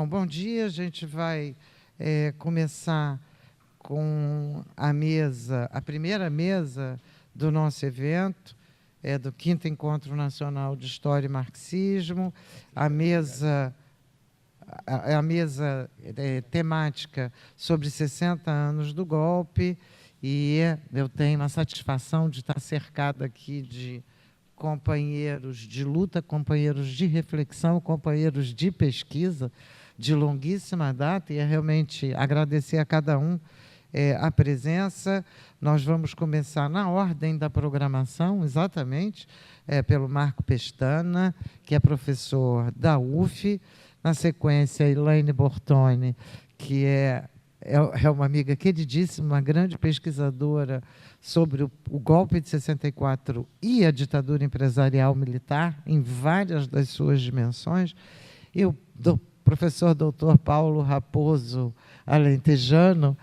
Bom dia. A gente vai começar com a primeira mesa do nosso evento, do 5º Encontro Nacional de História e Marxismo, a mesa temática sobre 60 anos do golpe, e eu tenho a satisfação de estar cercada aqui de companheiros de luta, companheiros de reflexão, companheiros de pesquisa de longuíssima data, e é realmente agradecer a cada um a presença. Nós vamos começar na ordem da programação, exatamente, pelo Marco Pestana, que é professor da UF, na sequência, Elaine Bortoni, que é uma amiga queridíssima, uma grande pesquisadora sobre o golpe de 64 e a ditadura empresarial militar, em várias das suas dimensões. E o professor doutor Paulo Raposo Alentejano,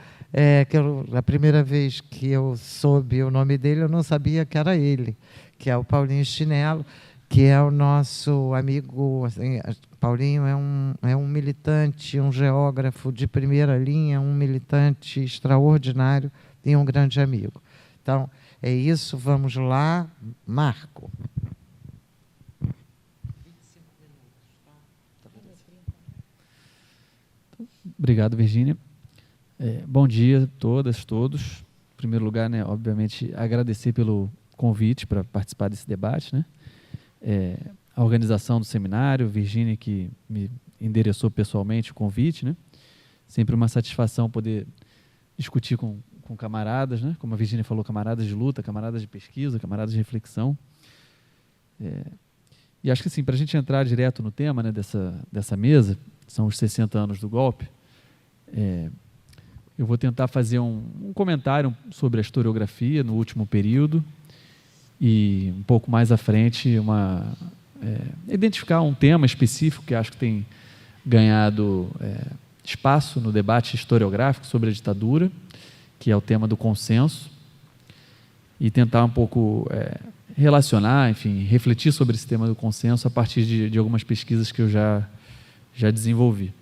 a primeira vez que eu soube o nome dele, eu não sabia que era ele, que é o Paulinho Chinelo, que é o nosso amigo. Assim, Paulinho é um militante, um geógrafo de primeira linha, um militante extraordinário e um grande amigo. Então, é isso, vamos lá. Marco. 25 minutos. Obrigado, Virgínia. Bom dia a todas, todos. Em primeiro lugar, obviamente, agradecer pelo convite para participar desse debate, a organização do seminário, Virgínia, que me endereçou pessoalmente o convite, Sempre uma satisfação poder discutir com camaradas, Como a Virgínia falou, camaradas de luta, camaradas de pesquisa, camaradas de reflexão. E acho que, assim, para a gente entrar direto no tema dessa mesa, são os 60 anos do golpe, eu vou tentar fazer um comentário sobre a historiografia no último período e, um pouco mais à frente, identificar um tema específico que acho que tem ganhado espaço no debate historiográfico sobre a ditadura, que é o tema do consenso, e tentar um pouco relacionar, enfim, refletir sobre esse tema do consenso a partir de algumas pesquisas que eu já desenvolvi.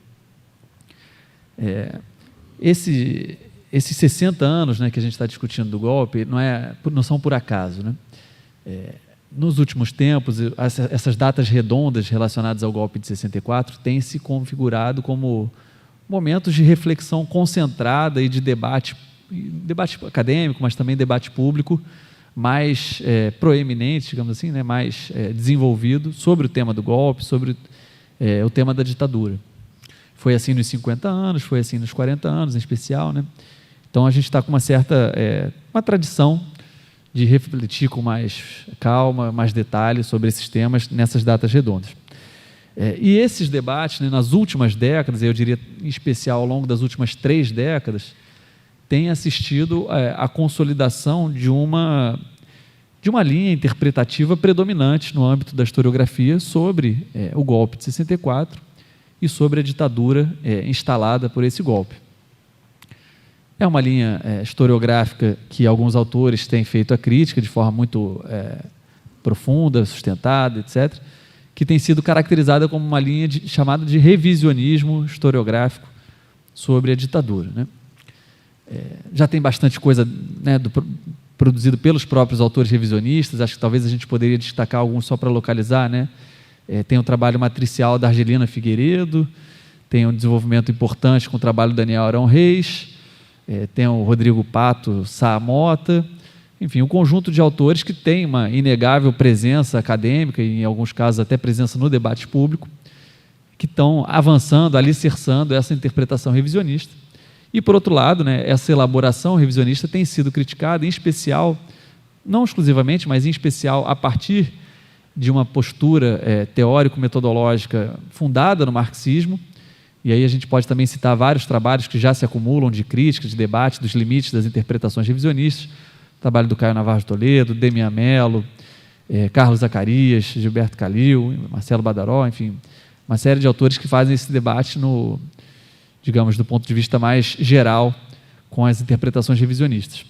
Esses 60 anos que a gente está discutindo do golpe não são por acaso. Nos últimos tempos, essas datas redondas relacionadas ao golpe de 64 têm se configurado como momentos de reflexão concentrada e de debate acadêmico, mas também debate público mais proeminente, digamos assim, mais desenvolvido sobre o tema do golpe, sobre o tema da ditadura. Foi assim nos 50 anos, foi assim nos 40 anos, em especial. Então, a gente está com uma tradição de refletir com mais calma, mais detalhes sobre esses temas nessas datas redondas. E esses debates, nas últimas décadas, eu diria em especial ao longo das últimas 3 décadas, têm assistido à consolidação de uma linha interpretativa predominante no âmbito da historiografia sobre o golpe de 64 e sobre a ditadura instalada por esse golpe. É uma linha historiográfica que alguns autores têm feito a crítica de forma muito profunda, sustentada, etc., que tem sido caracterizada como uma linha chamada de revisionismo historiográfico sobre a ditadura. Já tem bastante coisa produzido pelos próprios autores revisionistas, acho que talvez a gente poderia destacar alguns só para localizar. Tem o trabalho matricial da Argelina Figueiredo, tem um desenvolvimento importante com o trabalho do Daniel Arão Reis, tem o Rodrigo Pato Sá Mota, enfim, um conjunto de autores que tem uma inegável presença acadêmica e, em alguns casos, até presença no debate público, que estão avançando, alicerçando essa interpretação revisionista. E, por outro lado, essa elaboração revisionista tem sido criticada, em especial, não exclusivamente, mas em especial a partir de uma postura teórico-metodológica fundada no marxismo. E aí a gente pode também citar vários trabalhos que já se acumulam de crítica, de debate dos limites das interpretações revisionistas, o trabalho do Caio Navarro de Toledo, Demian Mello, Carlos Zacarias, Gilberto Calil, Marcelo Badaró, enfim, uma série de autores que fazem esse debate digamos, do ponto de vista mais geral com as interpretações revisionistas.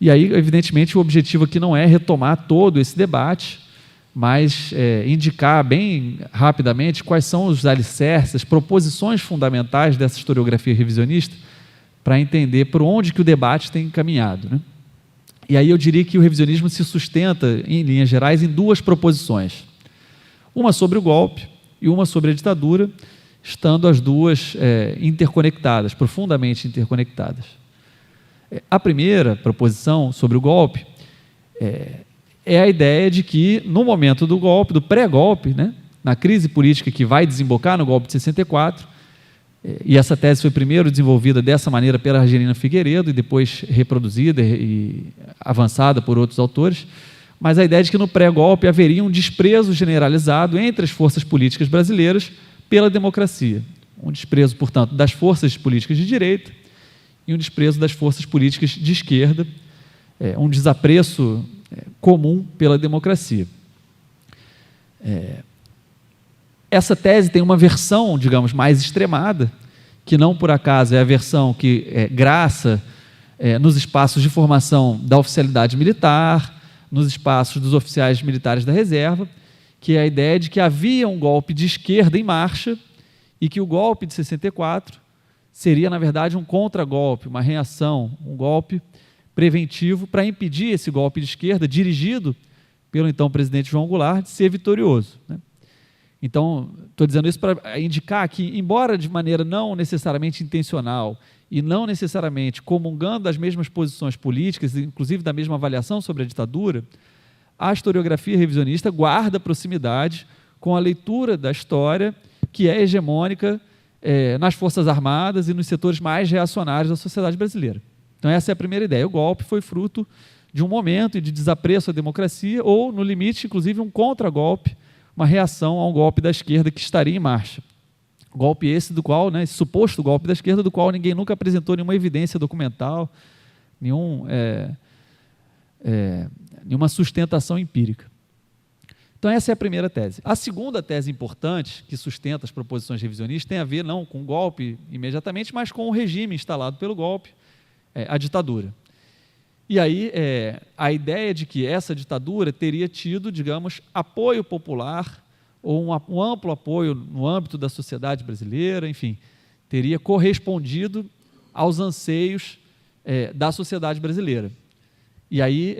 E aí, evidentemente, o objetivo aqui não é retomar todo esse debate, mas indicar bem rapidamente quais são os alicerces, as proposições fundamentais dessa historiografia revisionista, para entender por onde que o debate tem caminhado, né? E aí eu diria que o revisionismo se sustenta, em linhas gerais, em duas proposições. Uma sobre o golpe e uma sobre a ditadura, estando as duas interconectadas, profundamente interconectadas. A primeira proposição sobre o golpe é a ideia de que, no momento do golpe, do pré-golpe, né, na crise política que vai desembocar no golpe de 64, e essa tese foi primeiro desenvolvida dessa maneira pela Argelina Figueiredo e depois reproduzida e avançada por outros autores, mas a ideia de que no pré-golpe haveria um desprezo generalizado entre as forças políticas brasileiras pela democracia. Um desprezo, portanto, das forças políticas de direita e um desprezo das forças políticas de esquerda, um desapreço comum pela democracia. Essa tese tem uma versão, digamos, mais extremada, que não por acaso é a versão que graça nos espaços de formação da oficialidade militar, nos espaços dos oficiais militares da reserva, que é a ideia de que havia um golpe de esquerda em marcha e que o golpe de 64 seria, na verdade, um contragolpe, uma reação, um golpe preventivo para impedir esse golpe de esquerda, dirigido pelo então presidente João Goulart, de ser vitorioso, né? Então, estou dizendo isso para indicar que, embora de maneira não necessariamente intencional e não necessariamente comungando das mesmas posições políticas, inclusive da mesma avaliação sobre a ditadura, a historiografia revisionista guarda proximidade com a leitura da história que é hegemônica nas Forças Armadas e nos setores mais reacionários da sociedade brasileira. Então, essa é a primeira ideia. O golpe foi fruto de um momento de desapreço à democracia ou, no limite, inclusive, um contragolpe, uma reação a um golpe da esquerda que estaria em marcha. Golpe esse do qual, esse suposto golpe da esquerda, do qual ninguém nunca apresentou nenhuma evidência documental, nenhuma sustentação empírica. Então, essa é a primeira tese. A segunda tese importante, que sustenta as proposições revisionistas, tem a ver não com o golpe imediatamente, mas com o regime instalado pelo golpe, a ditadura. E aí, a ideia de que essa ditadura teria tido, digamos, apoio popular, ou um amplo apoio no âmbito da sociedade brasileira, enfim, teria correspondido aos anseios da sociedade brasileira. E aí,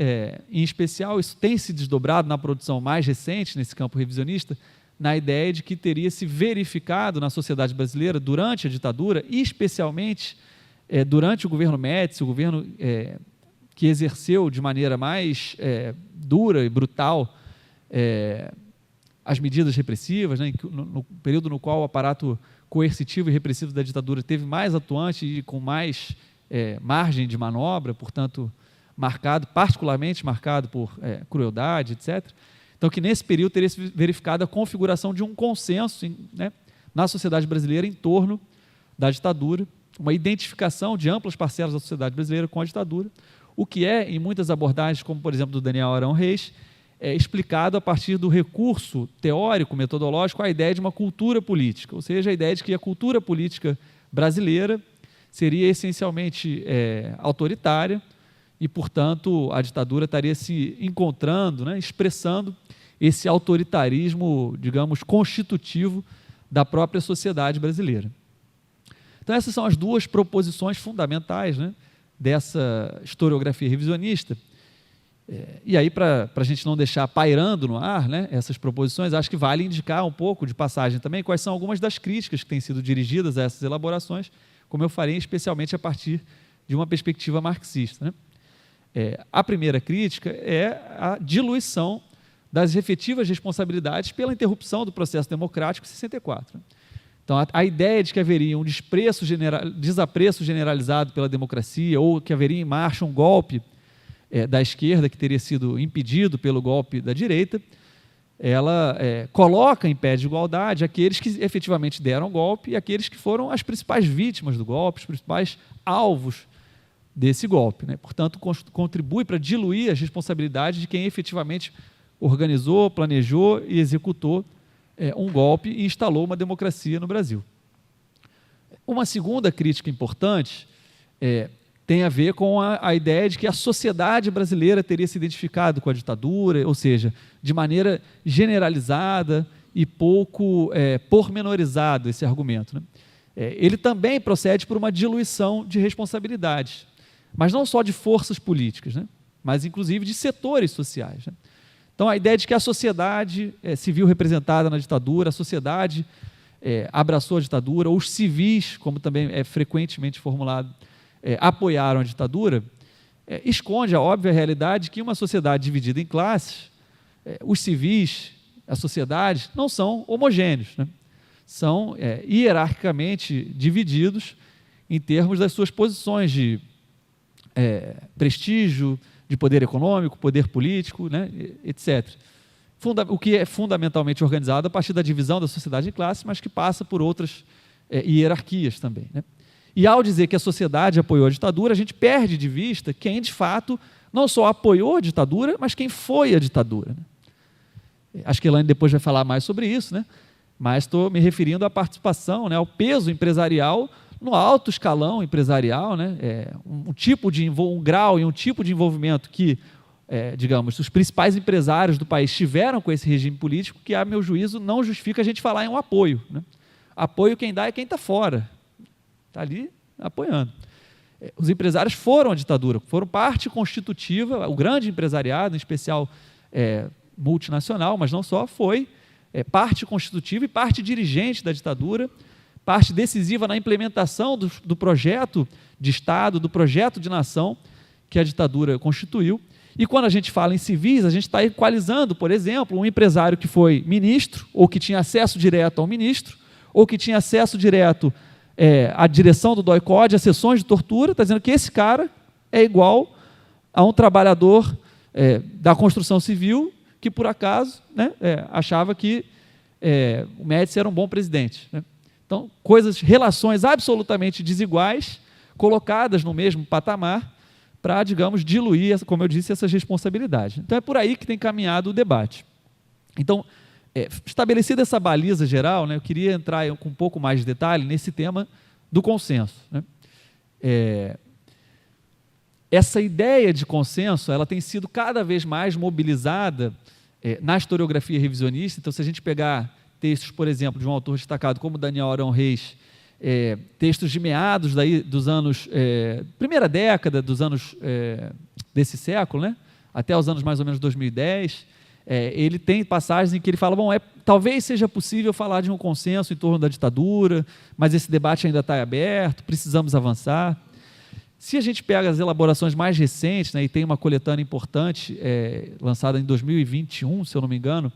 em especial, isso tem se desdobrado na produção mais recente, nesse campo revisionista, na ideia de que teria se verificado na sociedade brasileira, durante a ditadura, e especialmente durante o governo Médici, o governo que exerceu de maneira mais dura e brutal as medidas repressivas, né, no período no qual o aparato coercitivo e repressivo da ditadura teve mais atuante e com mais margem de manobra, portanto, particularmente marcado por crueldade, etc. Então, que nesse período teria se verificado a configuração de um consenso na sociedade brasileira em torno da ditadura, uma identificação de amplas parcelas da sociedade brasileira com a ditadura, o que em muitas abordagens, como por exemplo do Daniel Arão Reis, é explicado a partir do recurso teórico, metodológico, à ideia de uma cultura política, ou seja, a ideia de que a cultura política brasileira seria essencialmente autoritária e, portanto, a ditadura estaria se encontrando, expressando esse autoritarismo, digamos, constitutivo da própria sociedade brasileira. Então, essas são as duas proposições fundamentais, dessa historiografia revisionista. E aí, para a gente não deixar pairando no ar essas proposições, acho que vale indicar um pouco de passagem também quais são algumas das críticas que têm sido dirigidas a essas elaborações, como eu farei especialmente a partir de uma perspectiva marxista. A primeira crítica é a diluição das efetivas responsabilidades pela interrupção do processo democrático em 64. Então, a ideia de que haveria um desapreço generalizado pela democracia ou que haveria em marcha um golpe da esquerda que teria sido impedido pelo golpe da direita, ela coloca em pé de igualdade aqueles que efetivamente deram o golpe e aqueles que foram as principais vítimas do golpe, os principais alvos desse golpe. Portanto, contribui para diluir as responsabilidades de quem efetivamente organizou, planejou e executou um golpe e instalou uma democracia no Brasil. Uma segunda crítica importante tem a ver com a ideia de que a sociedade brasileira teria se identificado com a ditadura, ou seja, de maneira generalizada e pouco pormenorizado esse argumento, né? Ele também procede por uma diluição de responsabilidades, mas não só de forças políticas, né? Mas inclusive de setores sociais, né? Então, a ideia de que a sociedade se viu representada na ditadura, a sociedade abraçou a ditadura, ou os civis, como também é frequentemente formulado, apoiaram a ditadura, esconde a óbvia realidade que uma sociedade dividida em classes, os civis, a sociedade, não são homogêneos, né? São hierarquicamente divididos em termos das suas posições de prestígio, de poder econômico, poder político, né, etc. O que é fundamentalmente organizado a partir da divisão da sociedade em classes, mas que passa por outras hierarquias também, né? E ao dizer que a sociedade apoiou a ditadura, a gente perde de vista quem, de fato, não só apoiou a ditadura, mas quem foi a ditadura, né? Acho que a Elaine depois vai falar mais sobre isso, né? Mas estou me referindo à participação, né, ao peso empresarial no alto escalão empresarial, né? Um grau e um tipo de envolvimento que, digamos, os principais empresários do país tiveram com esse regime político, que, a meu juízo, não justifica a gente falar em um apoio, né? Apoio quem dá é quem está fora, está ali apoiando. Os empresários foram à ditadura, foram parte constitutiva, o grande empresariado, em especial multinacional, mas não só, foi parte constitutiva e parte dirigente da ditadura, parte decisiva na implementação do projeto de Estado, do projeto de nação que a ditadura constituiu. E quando a gente fala em civis, a gente está equalizando, por exemplo, um empresário que foi ministro, ou que tinha acesso direto ao ministro, ou que tinha acesso direto à direção do DOI-CODE, a sessões de tortura, está dizendo que esse cara é igual a um trabalhador da construção civil que, por acaso, né, achava que o Médici era um bom presidente, né? Então, relações absolutamente desiguais, colocadas no mesmo patamar, para, digamos, diluir, como eu disse, essas responsabilidades. Então, é por aí que tem caminhado o debate. Então, estabelecida essa baliza geral, né, eu queria entrar com um pouco mais de detalhe nesse tema do consenso, né? Essa ideia de consenso, ela tem sido cada vez mais mobilizada na historiografia revisionista. Então, se a gente pegar textos, por exemplo, de um autor destacado como Daniel Arão Reis, textos de meados dos anos, primeira década dos anos desse século, né, até os anos mais ou menos 2010, ele tem passagens em que ele fala, bom, talvez seja possível falar de um consenso em torno da ditadura, mas esse debate ainda está aberto, precisamos avançar. Se a gente pega as elaborações mais recentes, né, e tem uma coletânea importante, lançada em 2021, se eu não me engano,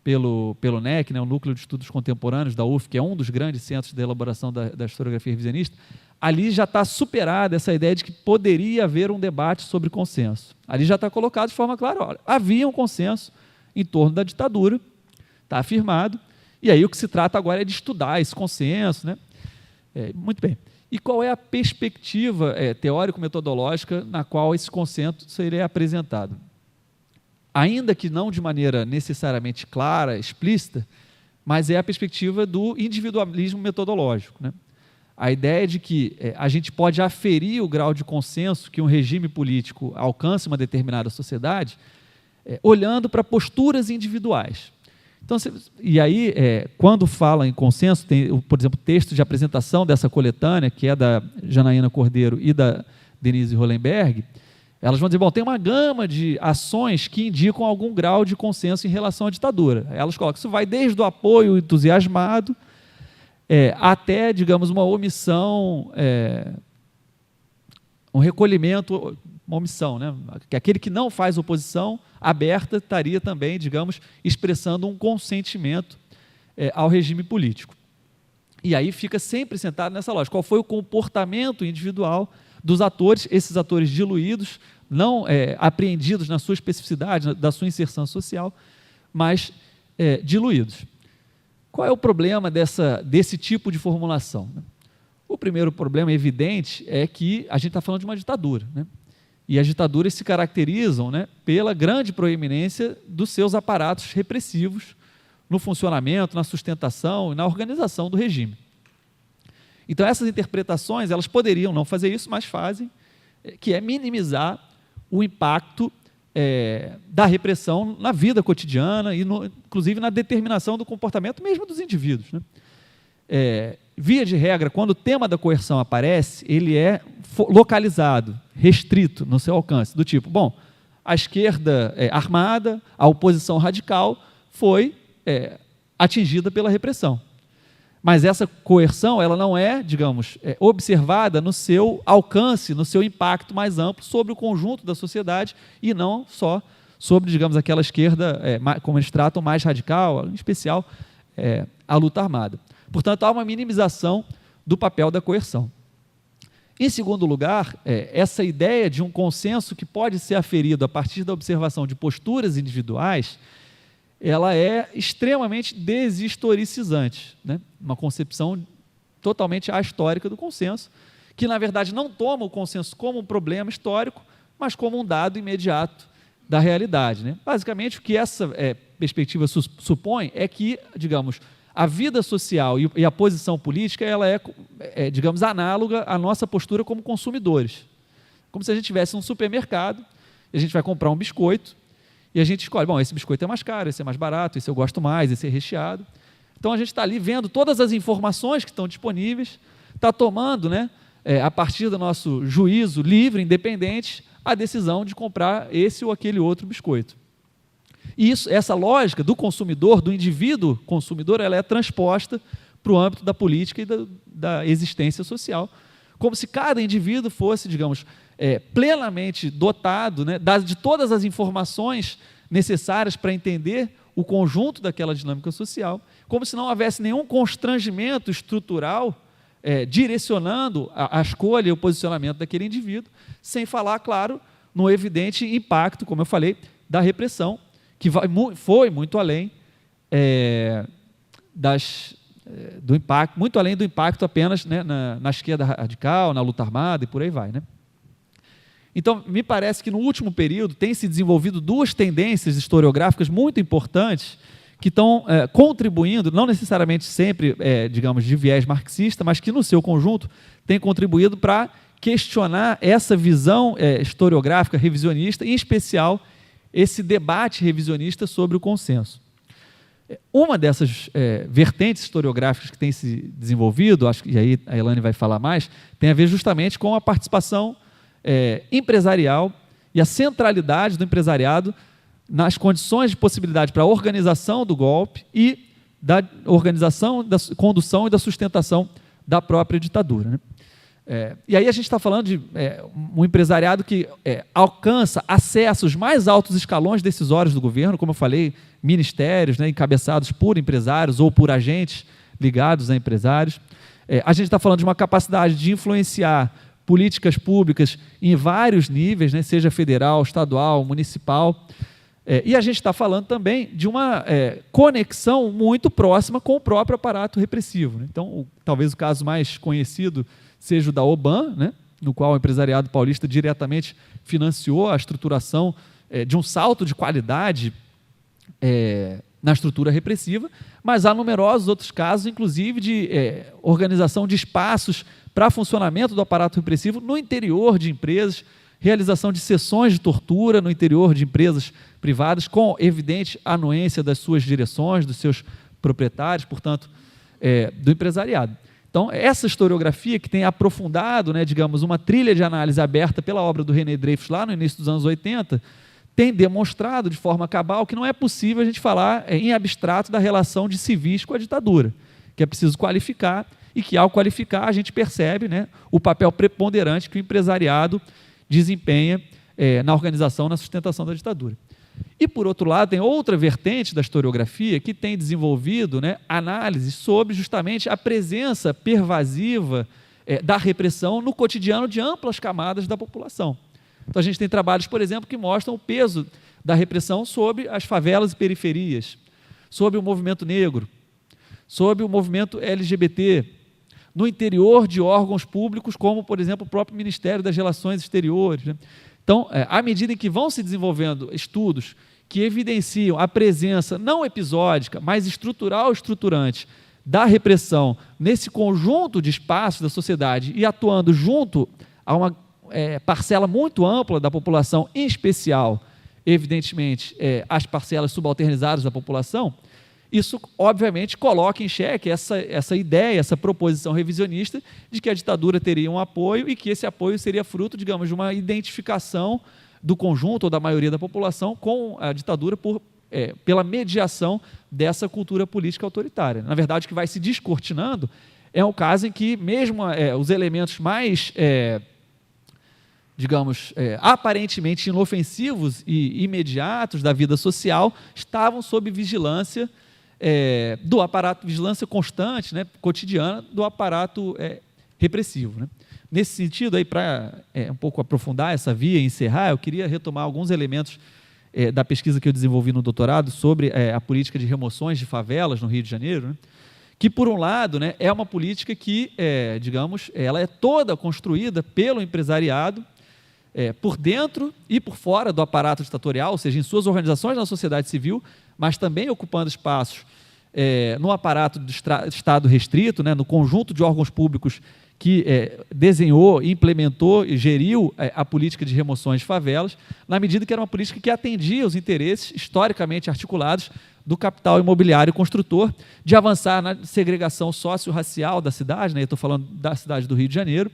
pelo NEC, né, o Núcleo de Estudos Contemporâneos da UF, que é um dos grandes centros de elaboração da historiografia revisionista, ali já está superada essa ideia de que poderia haver um debate sobre consenso. Ali já está colocado de forma clara, olha, havia um consenso em torno da ditadura, está afirmado, e aí o que se trata agora é de estudar esse consenso, né? Muito bem. E qual é a perspectiva teórico-metodológica na qual esse consenso seria apresentado? Ainda que não de maneira necessariamente clara, explícita, mas é a perspectiva do individualismo metodológico, né? A ideia de que a gente pode aferir o grau de consenso que um regime político alcança em uma determinada sociedade olhando para posturas individuais. Então, e aí, quando fala em consenso, tem, por exemplo, o texto de apresentação dessa coletânea, que é da Janaína Cordeiro e da Denise Hollenberg, elas vão dizer, bom, tem uma gama de ações que indicam algum grau de consenso em relação à ditadura. Elas colocam, isso vai desde o apoio entusiasmado até, digamos, uma omissão, um recolhimento, uma omissão, né? Que aquele que não faz oposição aberta estaria também, digamos, expressando um consentimento ao regime político. E aí fica sempre sentado nessa lógica. Qual foi o comportamento individual dos atores, esses atores diluídos, não apreendidos na sua especificidade, da sua inserção social, mas diluídos. Qual é o problema desse tipo de formulação, né? O primeiro problema evidente é que a gente está falando de uma ditadura, né? E as ditaduras se caracterizam, né, pela grande proeminência dos seus aparatos repressivos no funcionamento, na sustentação e na organização do regime. Então, essas interpretações, elas poderiam não fazer isso, mas fazem, que é minimizar o impacto da repressão na vida cotidiana e, inclusive, na determinação do comportamento mesmo dos indivíduos, né? Via de regra, quando o tema da coerção aparece, ele é localizado, restrito no seu alcance, do tipo, bom, a esquerda armada, a oposição radical foi atingida pela repressão. Mas essa coerção, ela não é, digamos, observada no seu alcance, no seu impacto mais amplo sobre o conjunto da sociedade e não só sobre, digamos, aquela esquerda, como eles tratam, mais radical, em especial a luta armada. Portanto, há uma minimização do papel da coerção. Em segundo lugar, essa ideia de um consenso que pode ser aferido a partir da observação de posturas individuais, ela é extremamente deshistoricizante, né? Uma concepção totalmente ahistórica do consenso, que na verdade não toma o consenso como um problema histórico, mas como um dado imediato da realidade, né? Basicamente, o que essa perspectiva supõe é que, digamos, a vida social e a posição política, ela digamos, análoga à nossa postura como consumidores. Como se a gente estivesse num supermercado, e a gente vai comprar um biscoito, e a gente escolhe, bom, esse biscoito é mais caro, esse é mais barato, esse eu gosto mais, esse é recheado. Então, a gente está ali vendo todas as informações que estão disponíveis, está tomando, né, a partir do nosso juízo livre, independente, a decisão de comprar esse ou aquele outro biscoito. E essa lógica do consumidor, do indivíduo consumidor, ela é transposta para o âmbito da política e da existência social, como se cada indivíduo fosse, digamos, plenamente dotado, né, de todas as informações necessárias para entender o conjunto daquela dinâmica social, como se não houvesse nenhum constrangimento estrutural direcionando a escolha e o posicionamento daquele indivíduo, sem falar, claro, no evidente impacto, como eu falei, da repressão, que foi muito além do impacto, muito além do impacto apenas, né, na esquerda radical, na luta armada e por aí vai, né? Então, me parece que no último período tem se desenvolvido duas tendências historiográficas muito importantes que estão contribuindo, não necessariamente sempre, digamos, de viés marxista, mas que no seu conjunto têm contribuído para questionar essa visão historiográfica revisionista, em especial esse debate revisionista sobre o consenso. Uma dessas vertentes historiográficas que tem se desenvolvido, acho que e aí a Elaine vai falar mais, tem a ver justamente com a participação empresarial e a centralidade do empresariado nas condições de possibilidade para a organização do golpe e da organização, da condução e da sustentação da própria ditadura, né? E aí a gente está falando de um empresariado que alcança acesso aos mais altos escalões decisórios do governo, como eu falei, ministérios, né, encabeçados por empresários ou por agentes ligados a empresários. A gente está falando de uma capacidade de influenciar políticas públicas em vários níveis, né, seja federal, estadual, municipal. E a gente está falando também de uma conexão muito próxima com o próprio aparato repressivo, né? Então, talvez o caso mais conhecido seja o da OBAN, né, no qual o empresariado paulista diretamente financiou a estruturação de um salto de qualidade na estrutura repressiva, mas há numerosos outros casos, inclusive de organização de espaços para funcionamento do aparato repressivo no interior de empresas, realização de sessões de tortura no interior de empresas privadas, com evidente anuência das suas direções, dos seus proprietários, portanto, do empresariado. Então, essa historiografia que tem aprofundado, né, digamos, uma trilha de análise aberta pela obra do René Dreyfus lá no início dos anos 80, tem demonstrado de forma cabal que não é possível a gente falar em abstrato da relação de civis com a ditadura, que é preciso qualificar e que, ao qualificar, a gente percebe, né, o papel preponderante que o empresariado desempenha na organização, na sustentação da ditadura. E, por outro lado, tem outra vertente da historiografia que tem desenvolvido, né, análises sobre justamente a presença pervasiva da repressão no cotidiano de amplas camadas da população. Então, a gente tem trabalhos, por exemplo, que mostram o peso da repressão sobre as favelas e periferias, sobre o movimento negro, sobre o movimento LGBT, no interior de órgãos públicos, como, por exemplo, o próprio Ministério das Relações Exteriores, né? Então, à medida em que vão se desenvolvendo estudos que evidenciam a presença não episódica, mas estrutural e estruturante da repressão nesse conjunto de espaços da sociedade e atuando junto a uma parcela muito ampla da população, em especial, evidentemente, as parcelas subalternizadas da população, isso, obviamente, coloca em xeque essa ideia, essa proposição revisionista de que a ditadura teria um apoio e que esse apoio seria fruto, digamos, de uma identificação do conjunto ou da maioria da população com a ditadura pela mediação dessa cultura política autoritária. Na verdade, o que vai se descortinando é um caso em que mesmo os elementos mais, digamos, aparentemente inofensivos e imediatos da vida social estavam sob vigilância do aparato, vigilância constante, né, cotidiana, do aparato repressivo. Né? Nesse sentido, para um pouco aprofundar essa via e encerrar, eu queria retomar alguns elementos da pesquisa que eu desenvolvi no doutorado sobre a política de remoções de favelas no Rio de Janeiro, né, que, por um lado, né, é uma política que, digamos, ela é toda construída pelo empresariado, por dentro e por fora do aparato ditatorial, ou seja, em suas organizações na sociedade civil, mas também ocupando espaços no aparato do Estado restrito, né, no conjunto de órgãos públicos que desenhou, implementou e geriu a política de remoções de favelas, na medida que era uma política que atendia os interesses historicamente articulados do capital imobiliário construtor, de avançar na segregação socio-racial da cidade, né, eu estou falando da cidade do Rio de Janeiro,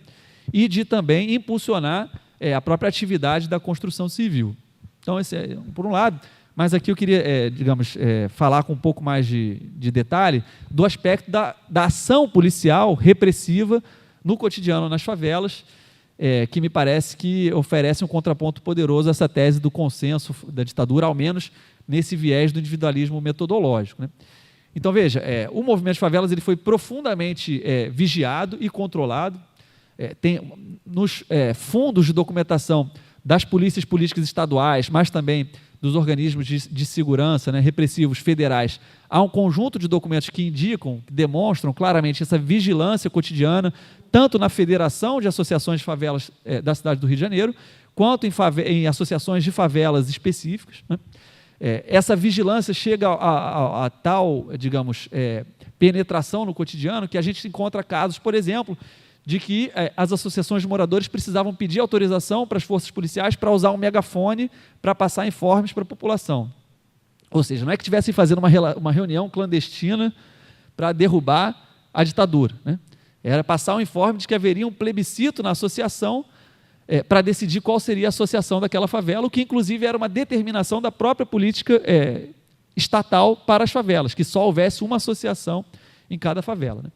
e de também impulsionar a própria atividade da construção civil. Então, esse é por um lado, mas aqui eu queria, digamos, falar com um pouco mais de detalhe do aspecto da ação policial repressiva no cotidiano nas favelas, que me parece que oferece um contraponto poderoso a essa tese do consenso da ditadura, ao menos nesse viés do individualismo metodológico. Né? Então, veja, o movimento de favelas ele foi profundamente vigiado e controlado. Tem nos fundos de documentação das polícias políticas estaduais, mas também dos organismos de segurança, né, repressivos federais, há um conjunto de documentos que indicam, que demonstram claramente essa vigilância cotidiana, tanto na Federação de Associações de Favelas da cidade do Rio de Janeiro, quanto em associações de favelas específicas. Né? Essa vigilância chega a tal, digamos, penetração no cotidiano, que a gente encontra casos, por exemplo, de que as associações de moradores precisavam pedir autorização para as forças policiais para usar um megafone para passar informes para a população. Ou seja, não é que estivessem fazendo uma reunião clandestina para derrubar a ditadura. Né? Era passar um informe de que haveria um plebiscito na associação para decidir qual seria a associação daquela favela, o que inclusive era uma determinação da própria política estatal para as favelas, que só houvesse uma associação em cada favela. Né?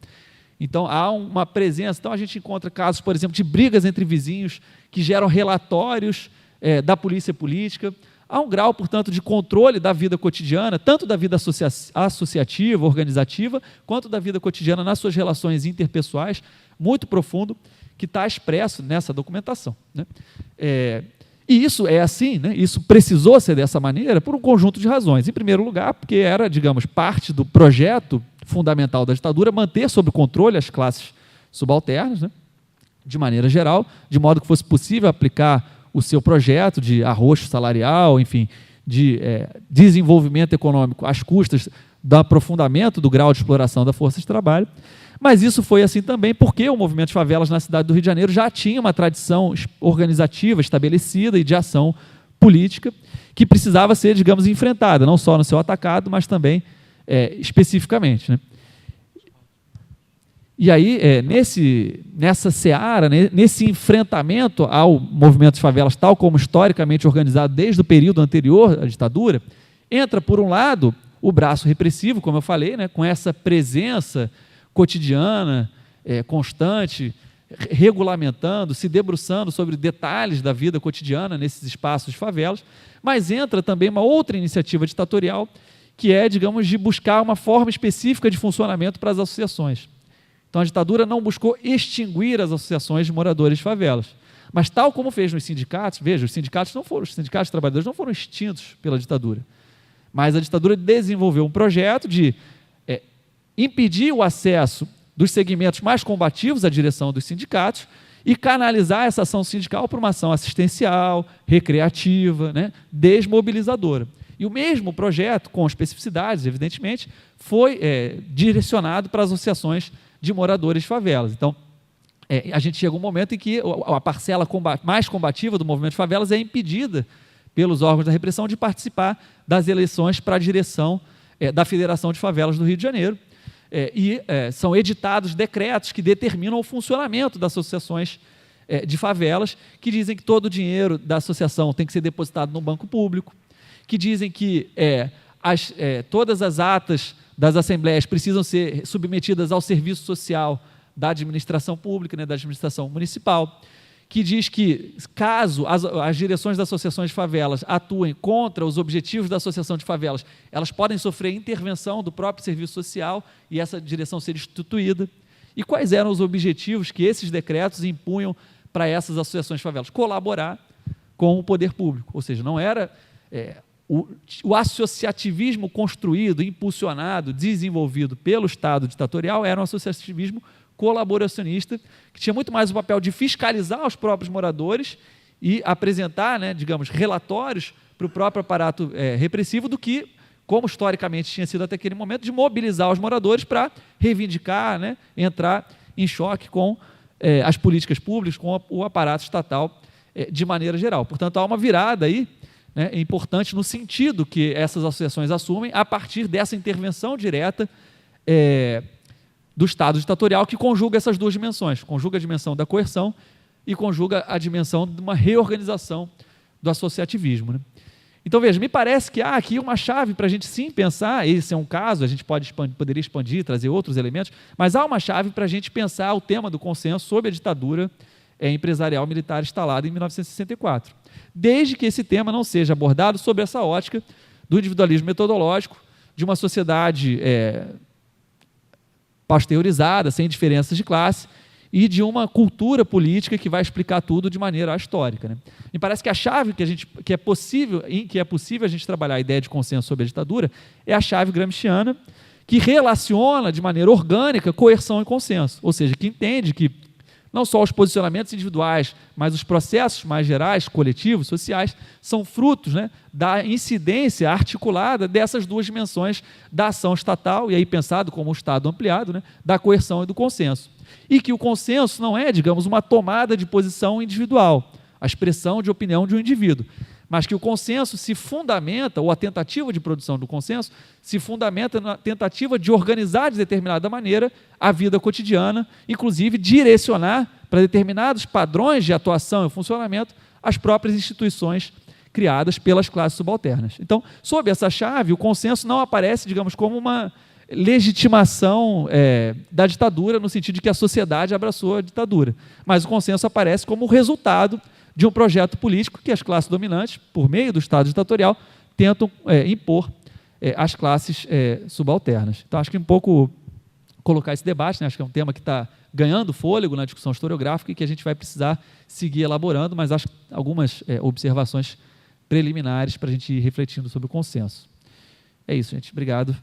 Então, há uma presença. Então, a gente encontra casos, por exemplo, de brigas entre vizinhos que geram relatórios da polícia política. Há um grau, portanto, de controle da vida cotidiana, tanto da vida associativa, organizativa, quanto da vida cotidiana nas suas relações interpessoais, muito profundo, que está expresso nessa documentação. Né? E isso é assim, né? Isso precisou ser dessa maneira por um conjunto de razões. Em primeiro lugar, porque era, digamos, parte do projeto fundamental da ditadura manter sob controle as classes subalternas, né, de maneira geral, de modo que fosse possível aplicar o seu projeto de arrocho salarial, enfim, de desenvolvimento econômico às custas do aprofundamento do grau de exploração da força de trabalho. Mas isso foi assim também porque o movimento de favelas na cidade do Rio de Janeiro já tinha uma tradição organizativa estabelecida e de ação política que precisava ser, digamos, enfrentada, não só no seu atacado, mas também especificamente. Né? E aí, nessa seara, nesse enfrentamento ao movimento de favelas, tal como historicamente organizado desde o período anterior à ditadura, entra, por um lado, o braço repressivo, como eu falei, né, com essa presença cotidiana, constante, regulamentando, se debruçando sobre detalhes da vida cotidiana nesses espaços de favelas, mas entra também uma outra iniciativa ditatorial, que é, digamos, de buscar uma forma específica de funcionamento para as associações. Então, a ditadura não buscou extinguir as associações de moradores de favelas, mas tal como fez nos sindicatos, veja, os sindicatos de trabalhadores não foram extintos pela ditadura, mas a ditadura desenvolveu um projeto de impedir o acesso dos segmentos mais combativos à direção dos sindicatos e canalizar essa ação sindical para uma ação assistencial, recreativa, né, desmobilizadora. E o mesmo projeto, com especificidades, evidentemente, foi direcionado para as associações de moradores de favelas. Então, a gente chega um momento em que a parcela mais combativa do movimento de favelas é impedida pelos órgãos da repressão de participar das eleições para a direção da Federação de Favelas do Rio de Janeiro. São editados decretos que determinam o funcionamento das associações de favelas, que dizem que todo o dinheiro da associação tem que ser depositado no banco público, que dizem que todas as atas das assembleias precisam ser submetidas ao serviço social da administração pública, da administração municipal, que diz que, caso as direções das associações de favelas atuem contra os objetivos da associação de favelas, elas podem sofrer intervenção do próprio serviço social e essa direção ser instituída. E quais eram os objetivos que esses decretos impunham para essas associações de favelas? Colaborar com o poder público, ou seja, não era o associativismo construído, impulsionado, desenvolvido pelo Estado ditatorial, era um associativismo colaboracionista, que tinha muito mais o papel de fiscalizar os próprios moradores e apresentar, digamos, relatórios para o próprio aparato repressivo, do que, como historicamente tinha sido até aquele momento, de mobilizar os moradores para reivindicar, entrar em choque com as políticas públicas, com o aparato estatal de maneira geral. Portanto, há uma virada aí, importante no sentido que essas associações assumem a partir dessa intervenção direta do Estado ditatorial, que conjuga essas duas dimensões, conjuga a dimensão da coerção e conjuga a dimensão de uma reorganização do associativismo. Então, veja, me parece que há aqui uma chave para a gente sim pensar, esse é um caso, a gente poderia expandir, trazer outros elementos, mas há uma chave para a gente pensar o tema do consenso sobre a ditadura empresarial militar instalada em 1964, desde que esse tema não seja abordado sob essa ótica do individualismo metodológico, de uma sociedade pasteurizada, sem diferenças de classe, e de uma cultura política que vai explicar tudo de maneira histórica. Me parece que a chave que é possível a gente trabalhar a ideia de consenso sobre a ditadura é a chave gramsciana, que relaciona de maneira orgânica coerção e consenso, ou seja, que entende que não só os posicionamentos individuais, mas os processos mais gerais, coletivos, sociais, são frutos da incidência articulada dessas duas dimensões da ação estatal, e aí pensado como um Estado ampliado, da coerção e do consenso. E que o consenso não é, digamos, uma tomada de posição individual, a expressão de opinião de um indivíduo, mas que o consenso se fundamenta, ou a tentativa de produção do consenso, se fundamenta na tentativa de organizar de determinada maneira a vida cotidiana, inclusive direcionar para determinados padrões de atuação e funcionamento as próprias instituições criadas pelas classes subalternas. Então, sob essa chave, o consenso não aparece, digamos, como uma legitimação da ditadura, no sentido de que a sociedade abraçou a ditadura, mas o consenso aparece como resultado de um projeto político que as classes dominantes, por meio do Estado ditatorial, tentam impor às classes subalternas. Então, acho que um pouco colocar esse debate, acho que é um tema que está ganhando fôlego na discussão historiográfica e que a gente vai precisar seguir elaborando, mas acho que algumas observações preliminares para a gente ir refletindo sobre o consenso. É isso, gente. Obrigado.